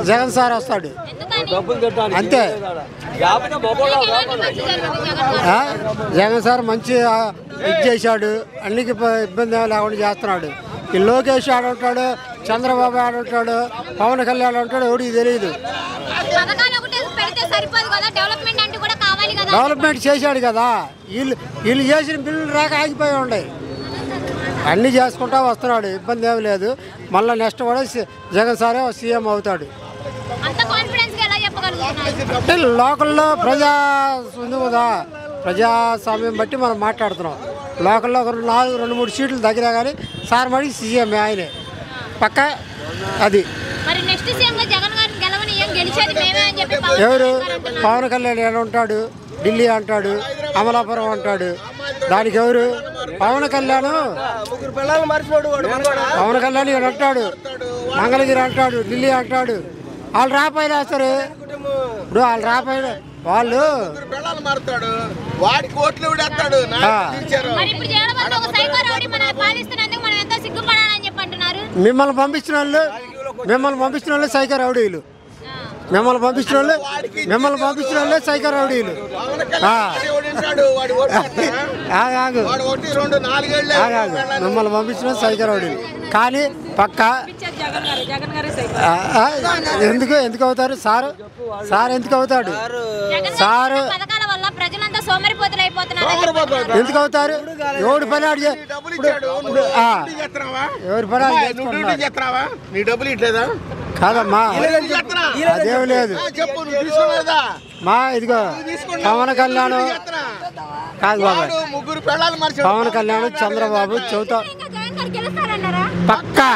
Jagan sir వస్తాడు అంతే. Jagan sir మంచి ఇది చేశాడు, అన్నికి ఇబ్బంది లేకుండా చేస్తున్నాడు. ఈ లోకేష్ ఆడుంటాడు, చంద్రబాబు ఆడుంటాడు, పవన్ కళ్యాణ్ ఉంటాడు, ఎవరికి తెలియదు. డెవలప్మెంట్ చేశాడు కదా, వీళ్ళు చేసిన బిల్లులు రాక ఆగిపోయి ఉన్నాయి. అన్నీ చేసుకుంటా వస్తున్నాడు, ఇబ్బంది ఏమి లేదు. మళ్ళీ నెక్స్ట్ కూడా జగన్ సారే సీఎం అవుతాడు. అంటే లోకల్లో ఉంది కదా, ప్రజాస్వామ్యం బట్టి మనం మాట్లాడుతున్నాం. లోకల్లో ఒక 2-3 సీట్లు తగ్గినా కానీ సార్ మడి సీఎం ఆయనే పక్క. అది ఎవరు? పవన్ కళ్యాణ్ ఏడు ఉంటాడు, ఢిల్లీ అంటాడు, అమలాపురం అంటాడు. దానికి ఎవరు? పవన్ కళ్యాణ్ ఈయన అంటాడు, మంగళగిరి అంటాడు, ఢిల్లీ అంటాడు. వాళ్ళు రాపోయినా సరే, ఇప్పుడు వాళ్ళు రాపోయినా వాళ్ళు మిమ్మల్ని పంపించిన వాళ్ళు సైకో రౌడీలు. మిమ్మల్ని పంపించిన వాళ్ళే సైకో రౌడీలు. మిమ్మల్ని పంపించిన సైకో రౌడీలు. కానీ పక్క ఎందుకు అవుతారు? సార్ ఎందుకు అవుతాడు? సారు ఎందుకు అవుతారు? ఎవడు పని కాదమ్మా, అదేమి లేదు. మా ఇదిగో పవన్ కళ్యాణ్ కాదు బాబా, పవన్ కళ్యాణ్ చంద్రబాబు చెబుతా పక్కా.